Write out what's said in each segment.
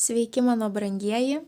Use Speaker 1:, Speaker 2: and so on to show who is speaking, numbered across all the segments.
Speaker 1: Sveiki mano brangieji,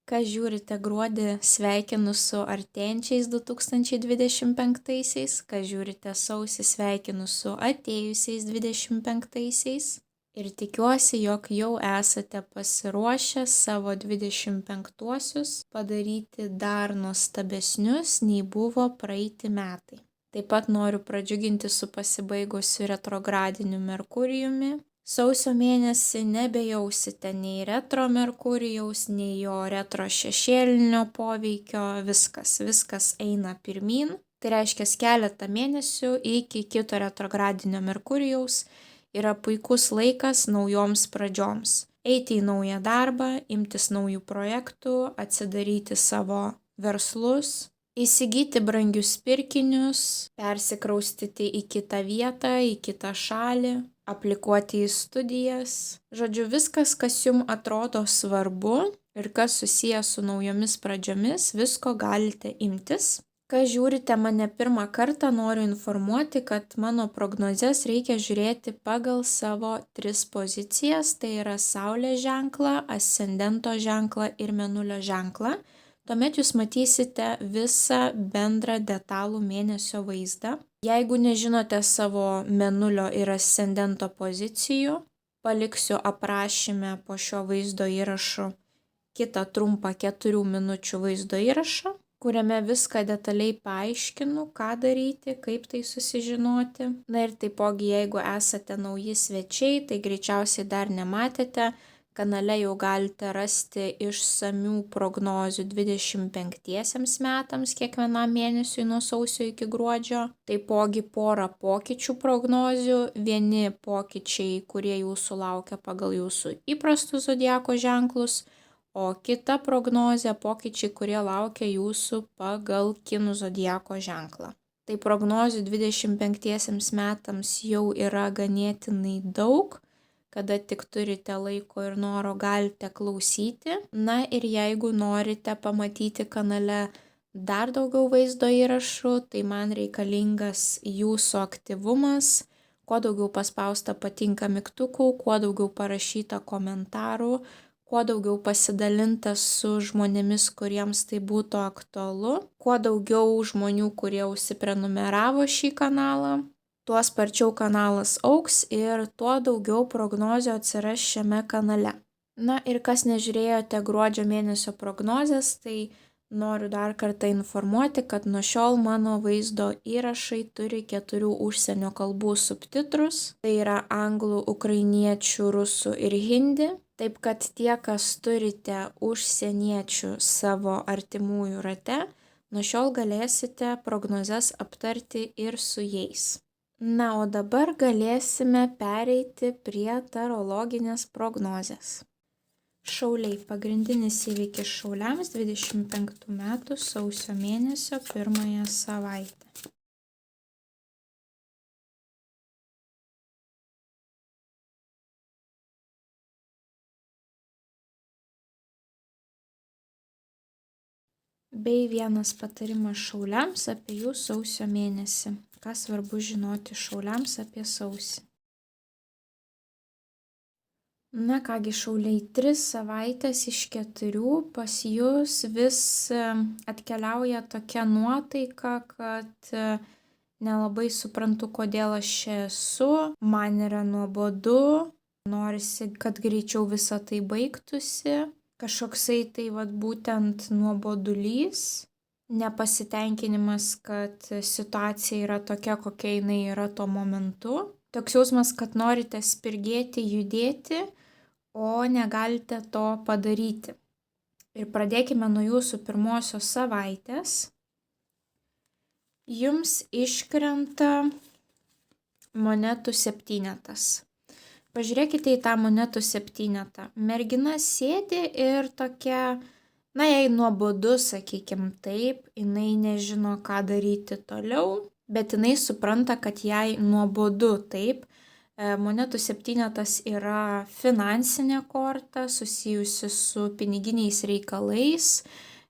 Speaker 1: kas žiūrite gruodį, sveikinu su artėjančiais 2025-aisiais, kas žiūrite sausį, sveikinu su atėjusiais 25-aisiais ir tikiuosi, jog jau esate pasiruošę savo 25-uosius padaryti dar nuostabesnius, nei buvo praeiti metai. Taip pat noriu pradžiuginti su pasibaigusiu retrogradiniu Merkurijumi. Sausio mėnesį nebejausite nei retro Merkurijaus, nei jo retro šešėlinio poveikio, viskas eina pirmyn. Tai reiškia keletą mėnesių iki kito retrogradinio Merkurijaus yra puikus laikas naujoms pradžioms. Eiti į naują darbą, imtis naujų projektų, atsidaryti savo verslus, įsigyti brangius pirkinius, persikraustyti į kitą vietą, į kitą šalį, aplikuoti į studijas. Žodžiu, viskas, kas jums atrodo svarbu ir kas susijęs su naujomis pradžiomis, visko galite imtis. Kai žiūrite mane pirmą kartą, noriu informuoti, kad mano prognozes reikia žiūrėti pagal savo 3 pozicijas, tai yra Saulės ženklą, ascendento ženklą ir Mėnulio ženklą. Tuomet jūs matysite visą bendrą detalų mėnesio vaizdą. Jeigu nežinote savo Mėnulio ir ascendento pozicijų, paliksiu aprašyme po šio vaizdo įrašu kitą trumpą 4 minučių vaizdo įrašą, kuriame viską detaliai paaiškinu, ką daryti, kaip tai susižinoti. Na ir taipogi, jeigu esate nauji svečiai, tai greičiausiai dar nematėte, kanale jau galite rasti išsamių prognozių 25 metams kiekvienam mėnesiui nuo sausio iki gruodžio. Taipogi porą pokyčių prognozių, vieni pokyčiai, kurie jūsų laukia pagal jūsų įprastus zodiako ženklus, o kita prognozė pokyčiai, kurie laukia jūsų pagal kinų zodiako ženklą. Tai prognozių 25 metams jau yra ganėtinai daug. Kada tik turite laiko ir noro, galite klausyti. Na ir jeigu norite pamatyti kanale dar daugiau vaizdo įrašų, tai man reikalingas jūsų aktyvumas, kuo daugiau paspausta patinka mygtukų, kuo daugiau parašyta komentarų, kuo daugiau pasidalinta su žmonėmis, kuriems tai būtų aktualu, kuo daugiau žmonių, kurie užsiprenumeravo šį kanalą. Tuo sparčiau kanalas augs ir tuo daugiau prognozių atsiras šiame kanale. Na ir kas nežiūrėjote gruodžio mėnesio prognozės, tai noriu dar kartą informuoti, kad nuo šiol mano vaizdo įrašai turi 4 užsienio kalbų subtitrus. Tai yra anglų, ukrainiečių, rusų ir hindi. Taip kad tie, kas turite užsieniečių savo artimųjų rate, nuo šiol galėsite prognozes aptarti ir su jais. Na, o dabar galėsime pereiti prie tarologinės prognozės. Šauliai. Pagrindinis įvykis šauliams 25 metų sausio mėnesio 1 savaitę. Bei vienas patarimas šauliams apie jų sausio mėnesį. Ką svarbu žinoti šauliams apie sausį. Na kągi šauliai, 3 savaitės iš 4 pas jūs vis atkeliauja tokia nuotaika, kad nelabai suprantu, kodėl aš čia esu, man yra nuobodu, norisi, kad greičiau visa tai baigtųsi, kažkoksai tai būtent nuobodulys. Nepasitenkinimas, kad situacija yra tokia, kokia jinai yra tuo momentu. Toks jausmas, kad norite spirgėti, judėti, o negalite to padaryti. Ir pradėkime nuo jūsų pirmosios savaitės. Jums iškrenta monetų 7. Pažiūrėkite į tą monetų 7. Mergina sėdi ir tokia... Na, jei nuobodu, sakykim taip, jinai nežino, ką daryti toliau, bet jinai supranta, kad jai nuobodu, taip. Monetų 7 yra finansinė korta, susijusi su piniginiais reikalais,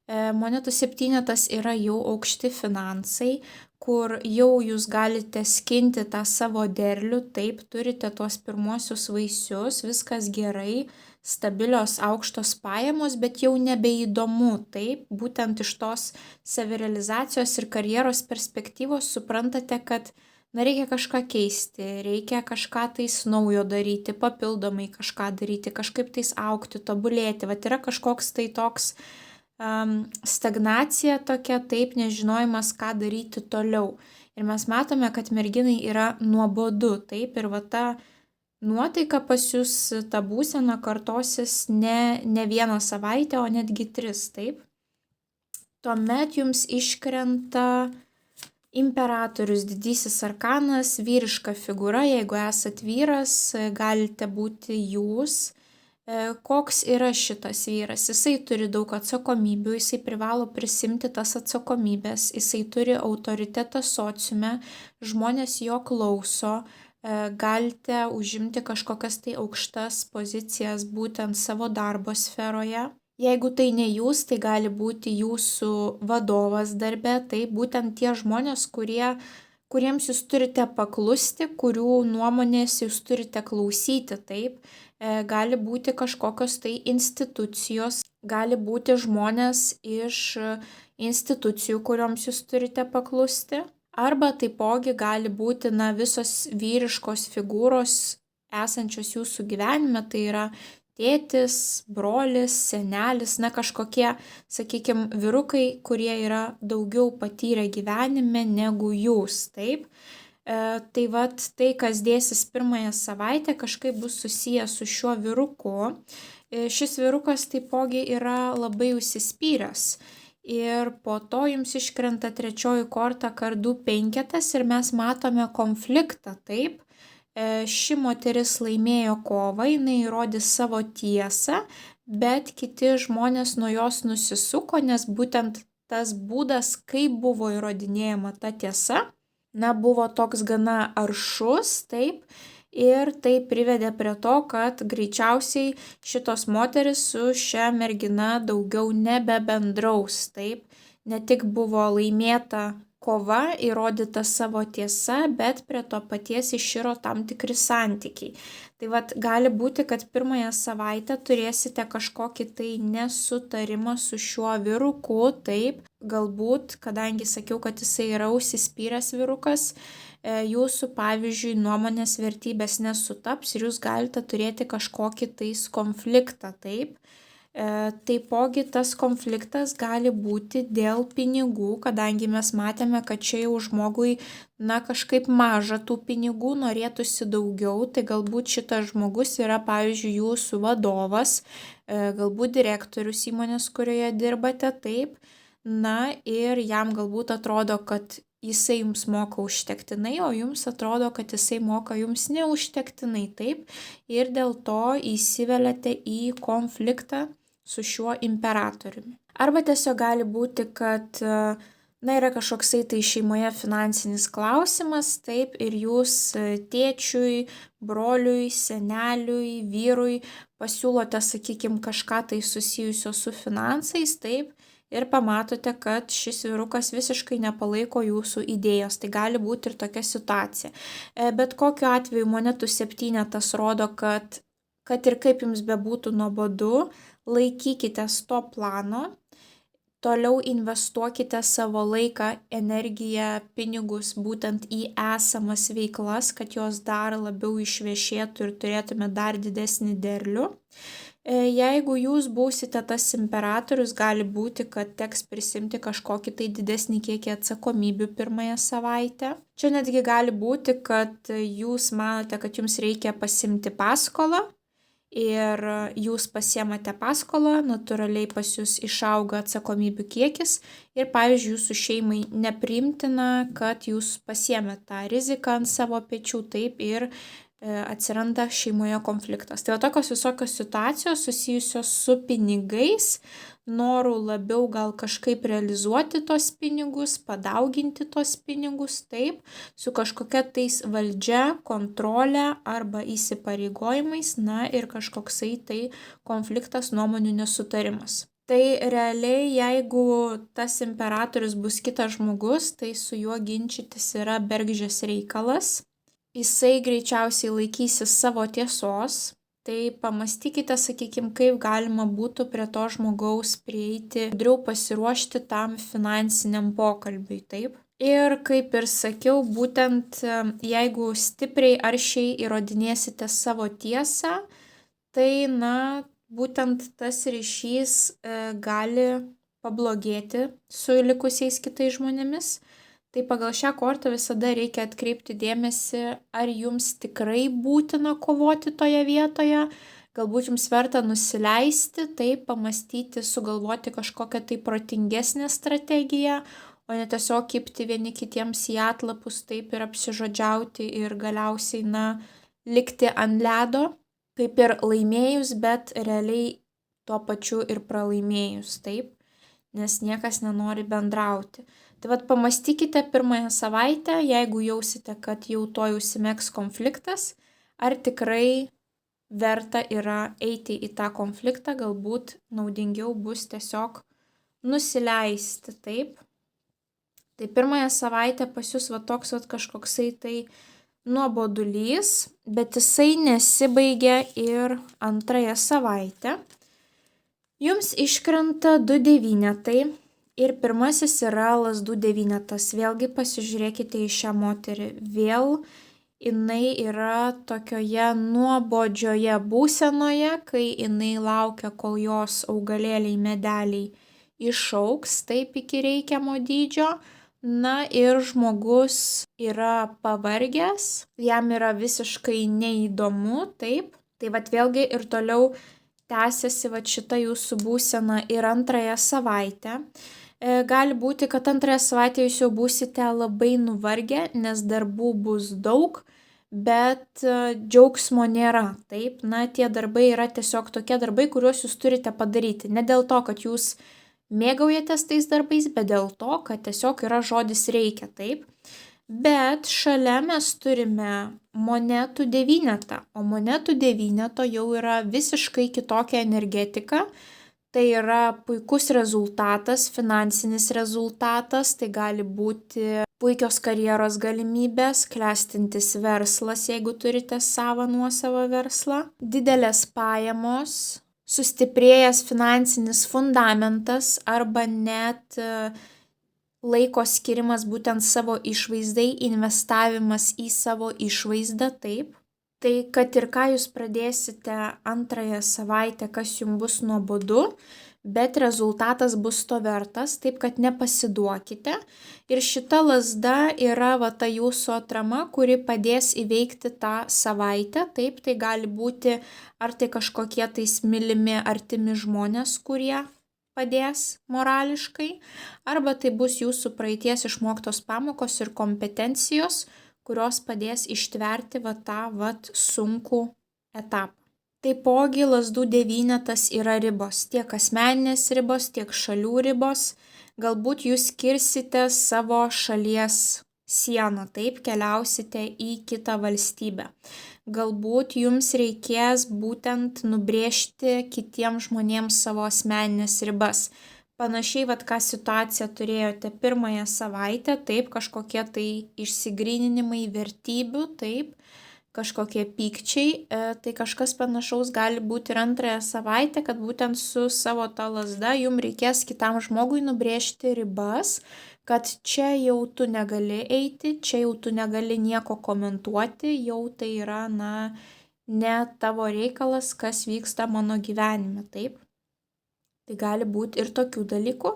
Speaker 1: Monetų septynetas yra jau aukšti finansai, kur jau jūs galite skinti tą savo derlių, taip, turite tuos pirmuosius vaisius, viskas gerai, stabilios aukštos pajamos, bet jau nebeįdomu, taip, būtent iš tos savirealizacijos ir karjeros perspektyvos suprantate, kad reikia kažką keisti, reikia kažką tais naujo daryti, papildomai kažką daryti, kažkaip tais augti, tobulėti. Vat yra kažkoks tai toks stagnacija tokia, taip, nežinojimas, ką daryti toliau. Ir mes matome, kad merginai yra nuobodu, taip, ir va ta nuotaika pas jūs, ta būsena kartosis ne vieną savaitę, o netgi 3, taip. Tuomet jums iškrenta imperatorius, didysis arkanas, vyriška figūra, jeigu esat vyras, galite būti jūs. Koks yra šitas vyras? Jisai turi daug atsakomybių, jisai privalo prisimti tas atsakomybės, jisai turi autoritetą sociume, žmonės jo klauso, galite užimti kažkokias tai aukštas pozicijas būtent savo darbo sferoje. Jeigu tai ne jūs, tai gali būti jūsų vadovas darbe, tai būtent tie žmonės, kuriems jūs turite paklusti, kurių nuomonės jūs turite klausyti, taip. Gali būti kažkokios tai institucijos, gali būti žmonės iš institucijų, kurioms jūs turite paklusti. Arba taipogi gali būti visos vyriškos figūros esančios jūsų gyvenime, tai yra tėtis, brolis, senelis, kažkokie, sakykime, vyrukai, kurie yra daugiau patyrę gyvenime negu jūs, taip. Tai vat tai, kas dėsis pirmąją savaitę, kažkaip bus susijęs su šiuo vyruku. Šis vyrukas taipogi yra labai užsispyręs. Ir po to jums iškrenta 3 korta kardų 5 ir mes matome konfliktą, taip. Ši moteris laimėjo kovą, jinai įrodė savo tiesą, bet kiti žmonės nuo jos nusisuko, nes būtent tas būdas, kaip buvo įrodinėjama ta tiesa, buvo toks gana aršus, taip, ir tai privedė prie to, kad greičiausiai šitos moteris su šia mergina daugiau nebebendraus, taip, ne tik buvo laimėta kova, įrodyta savo tiesa, bet prie to paties iširo tam tikri santykiai. Tai vat gali būti, kad pirmąją savaitę turėsite kažkokį tai nesutarimą su šiuo vyruku, taip, galbūt, kadangi sakiau, kad jisai yra užsispyręs vyrukas, jūsų, pavyzdžiui, nuomonės vertybės nesutaps ir jūs galite turėti kažkokį tais konfliktą, taip. Taipogi tas konfliktas gali būti dėl pinigų, kadangi mes matėme, kad čia jau žmogui kažkaip maža tų pinigų, norėtųsi daugiau, tai galbūt šitas žmogus yra, pavyzdžiui, jūsų vadovas, galbūt direktorius įmonės, kurioje dirbate, taip, ir jam galbūt atrodo, kad jisai jums moka užtektinai, o jums atrodo, kad jisai moka jums neužtektinai, taip, ir dėl to įsiveliate į konfliktą su šiuo imperatoriumi. Arba tiesiog gali būti, kad yra kažkoksai tai šeimoje finansinis klausimas, taip, ir jūs tėčiui, broliui, seneliui, vyrui pasiūlote, sakykime, kažką tai susijusio su finansais, taip, ir pamatote, kad šis vyrukas visiškai nepalaiko jūsų idėjos. Tai gali būti ir tokia situacija. Bet kokiu atveju monetų septynetas rodo, kad ir kaip jums bebūtų nuobodu, laikykitės to plano, toliau investuokite savo laiką, energiją, pinigus būtent į esamas veiklas, kad jos dar labiau išvešėtų ir turėtume dar didesnį derlių. Jeigu jūs būsite tas imperatorius, gali būti, kad teks prisimti kažkokį tai didesnį kiekį atsakomybių pirmąją savaitę. Čia netgi gali būti, kad jūs manote, kad jums reikia pasimti paskolą ir jūs pasiemate paskolą, natūraliai pas jūs išauga atsakomybių kiekis ir, pavyzdžiui, jūsų šeimai nepriimtina, kad jūs pasiemėte tą riziką ant savo pečių, taip, ir atsiranda šeimoje konfliktas. Tai tokios visokios situacijos susijusios su pinigais, noru labiau gal kažkaip realizuoti tos pinigus, padauginti tos pinigus, taip, su kažkokia tais valdžia, kontrolė arba įsipareigojimais, ir kažkoksai tai konfliktas, nuomonių nesutarimas. Tai realiai, jeigu tas imperatorius bus kitas žmogus, tai su juo ginčytis yra bergždžias reikalas. Jisai greičiausiai laikysis savo tiesos. Tai pamastykite, sakykime, kaip galima būtų prie to žmogaus prieiti, gudriau pasiruošti tam finansiniam pokalbiui, taip? Ir kaip ir sakiau, būtent jeigu stipriai aršiai įrodinėsite savo tiesą, tai, būtent tas ryšys gali pablogėti su likusiais kitais žmonėmis. Tai pagal šią kortą visada reikia atkreipti dėmesį, ar jums tikrai būtina kovoti toje vietoje, galbūt jums verta nusileisti, taip pamastyti, sugalvoti kažkokią tai protingesnę strategiją, o ne tiesiog kibti vieni kitiems į atlapus, taip ir apsižodžiauti ir galiausiai, likti ant ledo, kaip ir laimėjus, bet realiai tuo pačiu ir pralaimėjus, taip, nes niekas nenori bendrauti. Tai vat pamastykite pirmąją savaitę, jeigu jausite, kad jau to užsimegs konfliktas, ar tikrai verta yra eiti į tą konfliktą, galbūt naudingiau bus tiesiog nusileisti, taip. Tai pirmąją savaitę pas jūs toks kažkoksai tai nuobodulys, bet jisai nesibaigia ir antrąją savaitę. Jums iškrenta 2 devynetai ir pirmasis yra lazdų devynetas. Vėlgi pasižiūrėkite į šią moterį. Vėl jinai yra tokioje nuobodžioje būsenoje, kai jinai laukia, kol jos augalėliai, medeliai išaugs taip iki reikiamo dydžio. Ir žmogus yra pavargęs, jam yra visiškai neįdomu, taip. Tai vėlgi ir toliau tęsiasi šita jūsų būsena ir antrąją savaitę. Gali būti, kad antrąją savaitę jūs jau būsite labai nuvargę, nes darbų bus daug, bet džiaugsmo nėra, taip. Tie darbai yra tiesiog tokie darbai, kuriuos jūs turite padaryti. Ne dėl to, kad jūs mėgaujatės tais darbais, bet dėl to, kad tiesiog yra žodis reikia, taip. Bet šalia mes turime monetų devynetą, o monetų devyneto jau yra visiškai kitokia energetika. Tai yra puikus rezultatas, finansinis rezultatas, tai gali būti puikios karjeros galimybės, klestintis verslas, jeigu turite savo nuosavą verslą, didelės pajamos, sustiprėjęs finansinis fundamentas arba net laiko skirimas būtent savo išvaizdai, investavimas į savo išvaizdą, taip. Tai kad ir ką jūs pradėsite antrąją savaitę, kas jums bus nuobodu, bet rezultatas bus to vertas, taip kad nepasiduokite. Ir šita lazda yra ta jūsų atrama, kuri padės įveikti tą savaitę, taip, tai gali būti ar tai kažkokie tais mylimi, artimi žmonės, kurie padės morališkai, arba tai bus jūsų praeities išmoktos pamokos ir kompetencijos, kurios padės ištverti tą sunkų etapą. Taipogi lazdų devynetas yra ribos, tiek asmeninės ribos, tiek šalių ribos. Galbūt jūs kirsite savo šalies sieną, taip keliausite į kitą valstybę. Galbūt jums reikės būtent nubrėžti kitiems žmonėms savo asmeninės ribas. Panašiai, ką situaciją turėjote pirmąją savaitę, taip, kažkokie tai išsigryninimai vertybių, taip, kažkokie pykčiai, tai kažkas panašaus gali būti ir antrąją savaitę, kad būtent su savo ta lazda jums reikės kitam žmogui nubrėžti ribas, kad čia jau tu negali eiti, čia jau tu negali nieko komentuoti, jau tai yra, ne tavo reikalas, kas vyksta mano gyvenime, taip. Tai gali būti ir tokių dalykų,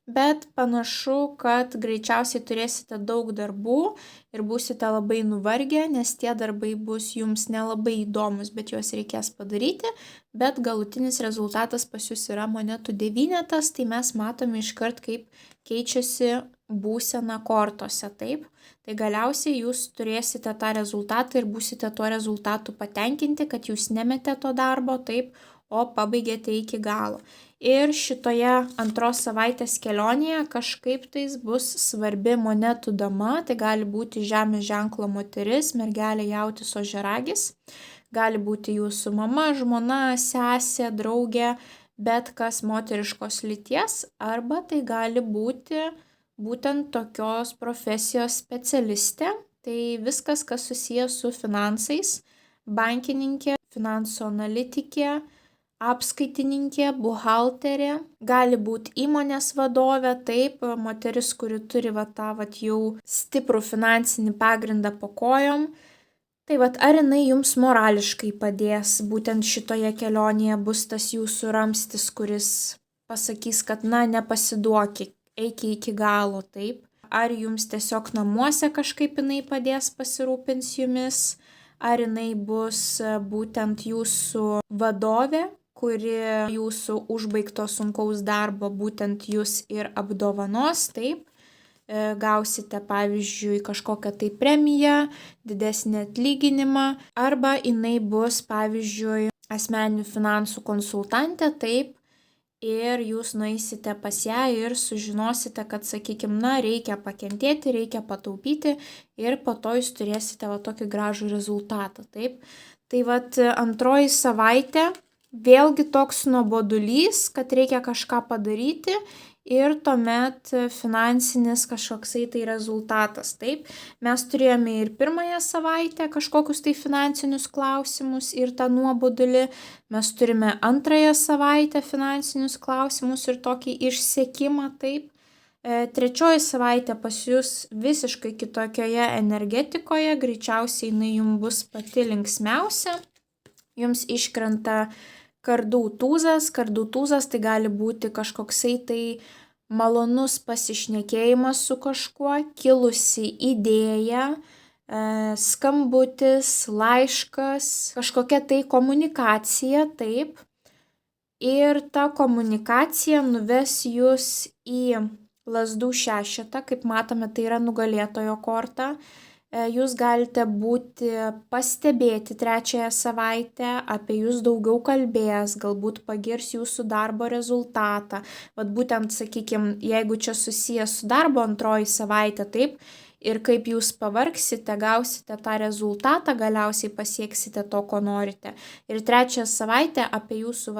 Speaker 1: bet panašu, kad greičiausiai turėsite daug darbų ir būsite labai nuvargę, nes tie darbai bus jums nelabai įdomus, bet juos reikės padaryti, bet galutinis rezultatas pas jūs yra monetų devynetas, tai mes matome iškart, kaip keičiasi būsena kortose, taip. Tai galiausiai jūs turėsite tą rezultatą ir būsite tuo rezultatu patenkinti, kad jūs nemetė to darbo, taip, o pabaigėte iki galo. Ir šitoje antros savaitės kelionėje kažkaip tais bus svarbi monetų dama, tai gali būti žemės ženklo moteris, mergelė, jautis, ožiaragis, gali būti jūsų mama, žmona, sesė, draugė, bet kas moteriškos lyties, arba tai gali būti būtent tokios profesijos specialistė. Tai viskas, kas susijęs su finansais, bankininkė, finansų analitikė, apskaitininkė, buhalterė, gali būti įmonės vadovė, taip, moteris, kuri turi jau stiprų finansinį pagrindą po kojom. Tai ar jinai jums morališkai padės, būtent šitoje kelionėje bus tas jūsų ramstis, kuris pasakys, kad nepasiduokit, eik iki galo, taip. Ar jums tiesiog namuose kažkaip jinai padės, pasirūpins jumis, ar jinai bus būtent jūsų vadovė, kuri jūsų užbaigto sunkaus darbo būtent jūs ir apdovanos, taip. Gausite, pavyzdžiui, kažkokią tai premiją, didesnį atlyginimą, arba jinai bus, pavyzdžiui, asmeninių finansų konsultantė, taip, ir jūs nueisite pas ją ir sužinosite, kad, sakykime, reikia pakentėti, reikia pataupyti ir po to jūs turėsite tokį gražų rezultatą, taip. Tai antroji savaitė vėlgi toks nuobodulys, kad reikia kažką padaryti ir tuomet finansinis kažkoksai tai rezultatas, taip. Mes turėjome ir pirmąją savaitę kažkokius tai finansinius klausimus ir tą nuobodulį, mes turime antrąją savaitę finansinius klausimus ir tokį išsekimą, taip. Trečioji savaitė pas jūs visiškai kitokioje energetikoje, greičiausiai jinai jums bus pati linksmiausia, jums iškrenta kardų tūzas, tai gali būti kažkoksai tai malonus pasišnekėjimas su kažkuo, kilusi idėja, skambutis, laiškas, kažkokia tai komunikacija, taip. Ir ta komunikacija nuves jūs į lazdų šešetą, kaip matome, tai yra nugalėtojo korta. Jūs galite būti pastebėti trečiąją savaitę, apie jūs daugiau kalbės, galbūt pagirs jūsų darbo rezultatą. Būtent, sakykime, jeigu čia susijęs su darbo antroji savaitė, taip, ir kaip jūs pavargsite, gausite tą rezultatą, galiausiai pasieksite to, ko norite. Ir trečiąją savaitę apie jūsų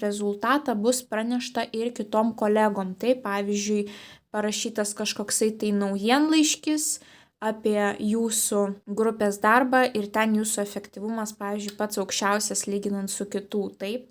Speaker 1: rezultatą bus pranešta ir kitom kolegom. Tai, pavyzdžiui, parašytas kažkoksai tai naujienlaiškis apie jūsų grupės darbą ir ten jūsų efektyvumas, pavyzdžiui, pats aukščiausias lyginant su kitų, taip.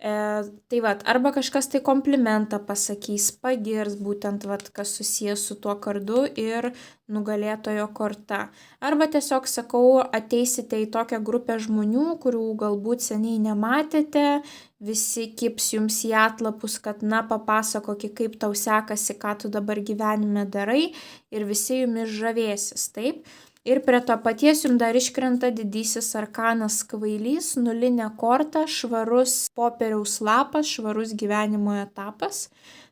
Speaker 1: Tai arba kažkas tai komplimentą pasakys, pagirs būtent kas susijęs su tuo kardu ir nugalėtojo korta. Arba tiesiog, sakau, ateisite į tokią grupę žmonių, kurių galbūt seniai nematėte, visi kips jums į atlapus, kad papasakok, kaip tau sekasi, ką tu dabar gyvenime darai ir visi jumis žavėsis, taip. Ir prie to paties jums dar iškrenta didysis arkanas kvailys, nulinė korta, švarus popieriaus lapas, švarus gyvenimo etapas.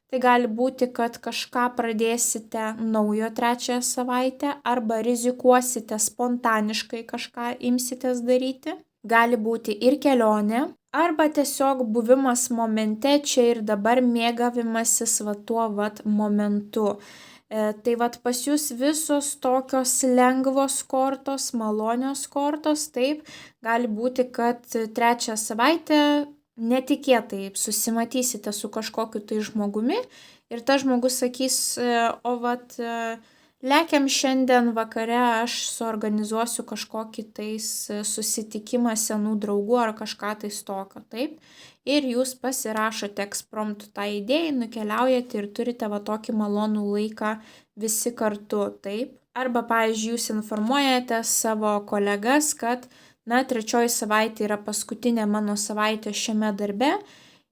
Speaker 1: Tai gali būti, kad kažką pradėsite naujo trečiąją savaitę arba rizikuosite spontaniškai kažką imsitės daryti. Gali būti ir kelionė, arba tiesiog buvimas momente čia ir dabar, mėgavimasis tuo momentu. Tai pas jūs visos tokios lengvos kortos, malonios kortos, taip, gali būti, kad trečią savaitę netikėtai susimatysite su kažkokiu tai žmogumi ir tas žmogus sakys, lekiam šiandien vakare, aš suorganizuosiu kažkokį tais susitikimą senų draugų ar kažką tais tokio, taip. Ir jūs pasirašote ekspromtu tą idėją, nukeliaujate ir turite tokį malonų laiką visi kartu, taip. Arba, pavyzdžiui, jūs informuojate savo kolegas, kad, trečioji savaitė yra paskutinė mano savaitė šiame darbe.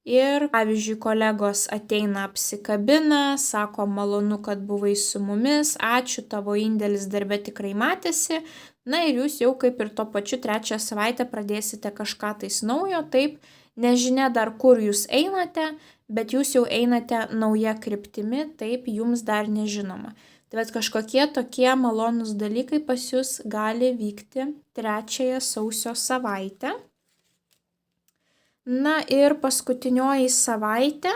Speaker 1: Ir, pavyzdžiui, kolegos ateina apsikabina, sako, malonu, kad buvai su mumis, ačiū, tavo indėlis darbe tikrai matėsi. Ir jūs jau kaip ir to pačiu trečią savaitę pradėsite kažką tais naujo, taip. Nežinia dar, kur jūs einate, bet jūs jau einate nauja kryptimi, taip, jums dar nežinoma. Tai kažkokie tokie malonūs dalykai pas jūs gali vykti trečiąją sausio savaitę. Ir paskutinioji savaitė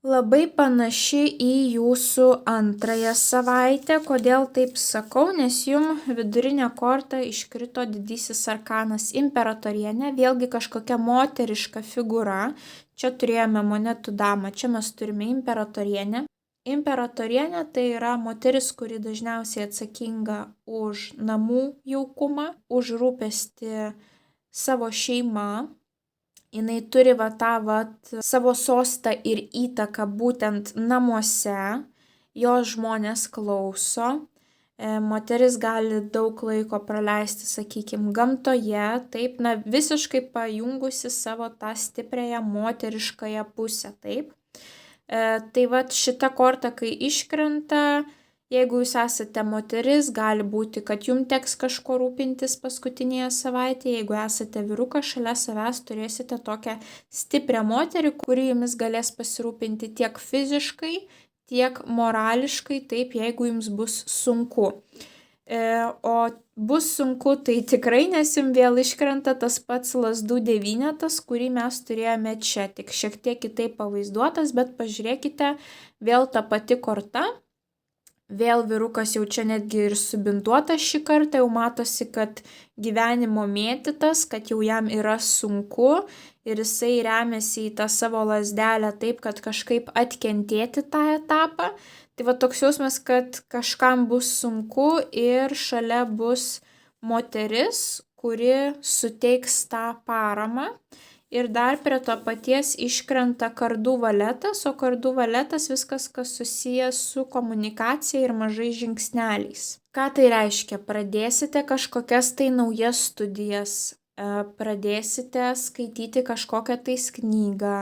Speaker 1: Labai panaši į jūsų antrąją savaitę. Kodėl taip sakau? Nes jum vidurinė korta iškrito didysis arkanas imperatorienė, vėlgi kažkokia moteriška figūra. Čia turėjome monetų damą, čia mes turime imperatorienę. Imperatorienė tai yra moteris, kuri dažniausiai atsakinga už namų jaukumą, už rūpestį savo šeima. Jinai turi savo sostą ir įtaką būtent namuose, jos žmonės klauso, moteris gali daug laiko praleisti, sakykime, gamtoje, taip, visiškai pajungusi savo tą stipriąją moteriškąją pusę, taip. Tai šita korta, kai iškrenta, jeigu jūs esate moteris, gali būti, kad jums teks kažko rūpintis paskutinėje savaitėje. Jeigu esate vyrukas, šalia savęs turėsite tokią stiprią moterį, kuri jumis galės pasirūpinti tiek fiziškai, tiek morališkai, taip, jeigu jums bus sunku. O bus sunku, tai tikrai, nes jums vėl iškrenta tas pats lazdų devynetas, kurį mes turėjome čia, tik šiek tiek kitaip pavaizduotas, bet pažiūrėkite, vėl ta pati korta. Vėl vyrukas jau čia netgi ir subintuotas šį kartą, jau matosi, kad gyvenimo mėtytas, kad jau jam yra sunku ir jisai remiasi į tą savo lazdelę taip, kad kažkaip atkentėti tą etapą. Tai toks jausmas, kad kažkam bus sunku ir šalia bus moteris, kuri suteiks tą paramą. Ir dar prie to paties iškrenta kardų valetas, o kardų valetas viskas, kas susijęs su komunikacija ir mažais žingsneliais. Ką tai reiškia? Pradėsite kažkokias tai naujas studijas, pradėsite skaityti kažkokią tais knygą,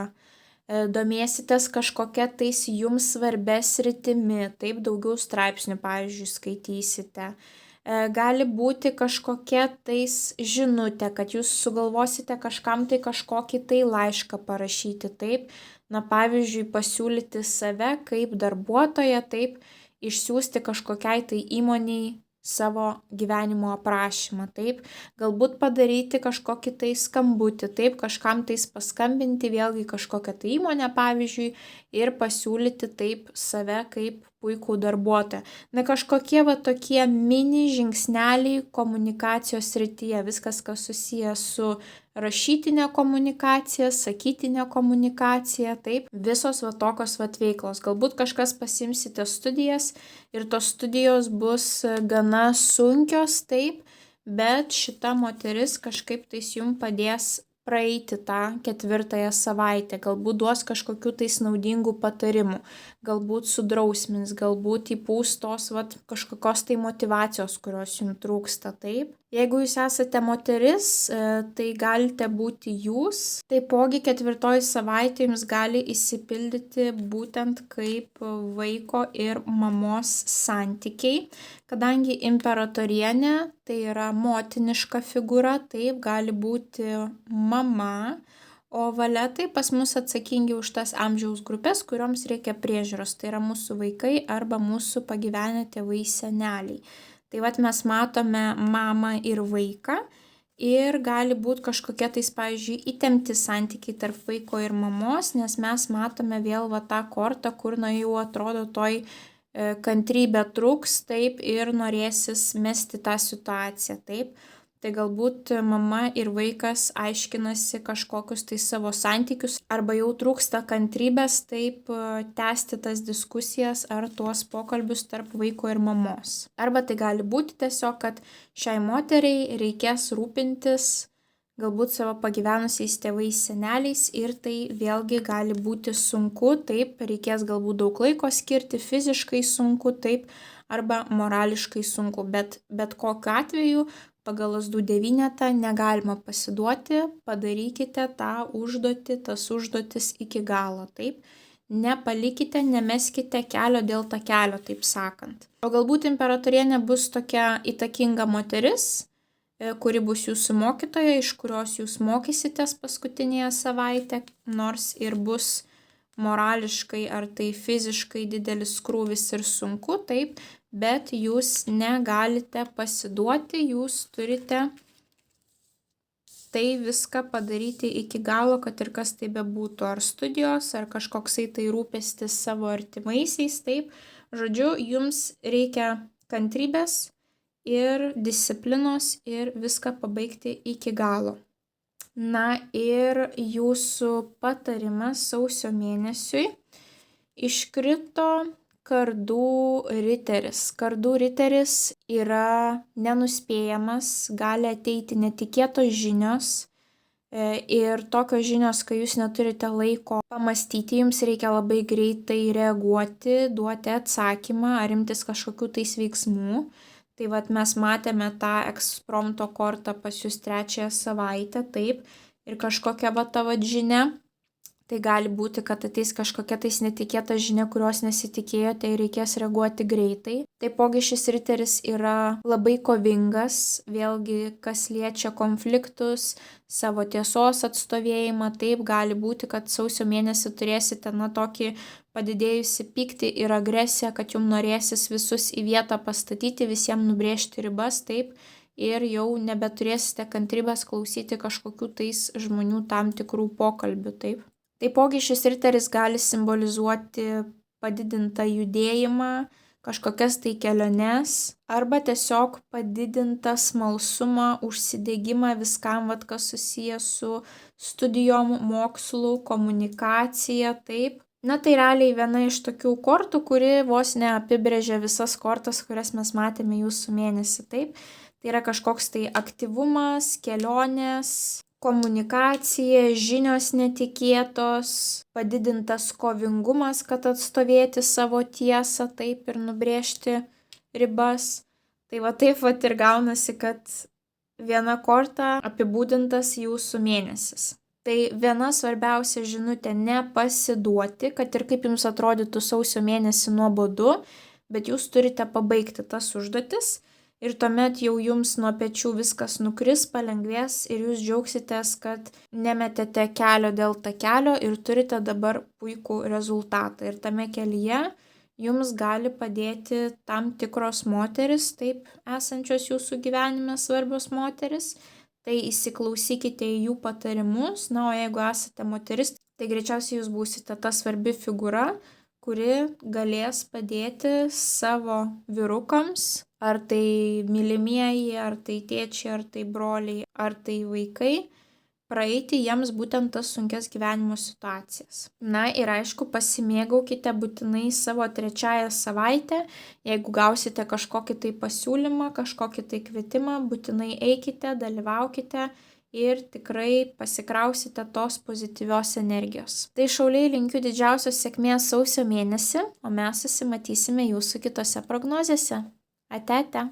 Speaker 1: domėsitės kažkokia tais jums svarbia sritimi, taip daugiau straipsnių, pavyzdžiui, skaitysite. Gali būti kažkokia tais žinutė, kad jūs sugalvosite kažkam tai kažkokį tai laišką parašyti, taip, pavyzdžiui, pasiūlyti save kaip darbuotoją, taip, išsiųsti kažkokiai tai įmoniai savo gyvenimo aprašymą, taip, galbūt padaryti kažkokį tai skambutį, taip, kažkam tais paskambinti vėlgi kažkokią tai įmonę, pavyzdžiui, ir pasiūlyti taip save kaip puikų darbuotoją. Kažkokie tokie mini žingsneliai komunikacijos srityje, viskas, kas susijęs su rašytinė komunikacija, sakytinė komunikacija, taip, visos tokios veiklos. Galbūt kažkas pasimsite studijas ir tos studijos bus gana sunkios, taip, bet šita moteris kažkaip tais jums padės praeiti tą 4 savaitę, galbūt duos kažkokių tais naudingų patarimų, galbūt sudrausmins, galbūt įpūs tos kažkokios tai motyvacijos, kurios jums trūksta, taip. Jeigu jūs esate moteris, tai galite būti jūs. Taipogi 4 savaitė jums gali įsipildyti būtent kaip vaiko ir mamos santykiai, kadangi imperatorienė tai yra motiniška figūra, taip gali būti mama, o valetai pas mus atsakingi už tas amžiaus grupės, kurioms reikia priežiūros, tai yra mūsų vaikai arba mūsų pagyvenę tėvai seneliai. Tai mes matome mamą ir vaiką ir gali būti kažkokie tais, pavyzdžiui, įtempti santykiai tarp vaiko ir mamos, nes mes matome vėl tą kortą, kur jau atrodo toj kantrybė trūks, taip, ir norėsis mesti tą situaciją, taip. Tai galbūt mama ir vaikas aiškinasi kažkokius tai savo santykius arba jau trūksta kantrybės, taip, tęsti tas diskusijas ar tuos pokalbius tarp vaiko ir mamos. Arba tai gali būti tiesiog, kad šiai moteriai reikės rūpintis galbūt savo pagyvenusiais tėvais seneliais ir tai vėlgi gali būti sunku, taip, reikės galbūt daug laiko skirti, fiziškai sunku, taip, arba morališkai sunku, bet kokiu atveju pagal lazdų devynetą negalima pasiduoti, padarykite tą užduotį, tas užduotis iki galo, taip, nepalikite, nemeskite kelio dėl takelio, taip sakant. O galbūt imperatorienė bus tokia įtakinga moteris, kuri bus jūsų mokytoja, iš kurios jūs mokysitės paskutinėje savaitę, nors ir bus morališkai ar tai fiziškai didelis krūvis ir sunku, taip, bet jūs negalite pasiduoti, jūs turite tai viską padaryti iki galo, kad ir kas tai bebūtų, ar studijos, ar kažkoksai tai rūpestis savo artimaisiais, taip. Žodžiu, jums reikia kantrybės ir disciplinos ir viską pabaigti iki galo. Na ir jūsų patarimas sausio mėnesiui iškrito kardų riteris. Kardų riteris yra nenuspėjamas, gali ateiti netikėtos žinios ir tokios žinios, kai jūs neturite laiko pamastyti, jums reikia labai greitai reaguoti, duoti atsakymą ar imtis kažkokių tais veiksmų. Tai vat mes matėme tą ekspromto kortą pas jūs 3 savaitę, taip, ir kažkokia va ta vat žinia. Tai gali būti, kad ateis kažkokia tais netikėta žinia, kurios nesitikėjote ir reikės reaguoti greitai. Taipogi šis riteris yra labai kovingas, vėlgi kas liečia konfliktus, savo tiesos atstovėjimą. Taip, gali būti, kad sausio mėnesį turėsite tokį padidėjusi pyktį ir agresiją, kad jums norėsis visus į vietą pastatyti, visiems nubrėžti ribas, taip, ir jau nebeturėsite kantrybės klausyti kažkokių tais žmonių tam tikrų pokalbių, taip. Taipogi šis riteris gali simbolizuoti padidintą judėjimą, kažkokias tai keliones, arba tiesiog padidintą smalsumą, užsidegimą viskam, kas susijęs su studijom, mokslu, komunikacija, taip. Na tai realiai viena iš tokių kortų, kuri vos neapibrėžia visas kortas, kurias mes matėme jūsų mėnesį, taip. Tai yra kažkoks tai aktyvumas, kelionės, komunikacija, žinios netikėtos, padidintas kovingumas, kad atstovėti savo tiesą, taip, ir nubrėžti ribas. Tai va taip ir gaunasi, kad viena korta apibūdintas jūsų mėnesis. Tai viena svarbiausia žinutė - nepasiduoti, kad ir kaip jums atrodytų sausio mėnesį nuobodu, bet jūs turite pabaigti tas užduotis ir tuomet jau jums nuo pečių viskas nukris, palengvės ir jūs džiaugsitės, kad nemetėte kelio dėl takelio ir turite dabar puikų rezultatą. Ir tame kelyje jums gali padėti tam tikros moteris, taip esančios jūsų gyvenime svarbios moteris. Tai įsiklausykite į jų patarimus, na, o jeigu esate moteris, tai greičiausiai jūs būsite ta svarbi figūra, kuri galės padėti savo vyrukams, ar tai mylimieji, ar tai tėčiai, ar tai broliai, ar tai vaikai, praeiti jiems būtent tas sunkias gyvenimo situacijas. Na ir aišku, pasimėgaukite būtinai savo 3 savaitę, jeigu gausite kažkokį tai pasiūlymą, kažkokį tai kvietimą, būtinai eikite, dalyvaukite ir tikrai pasikrausite tos pozityvios energijos. Tai šauliai, linkiu didžiausios sėkmės sausio mėnesį, o mes susimatysime jūsų kitose prognozėse. Ate, ate.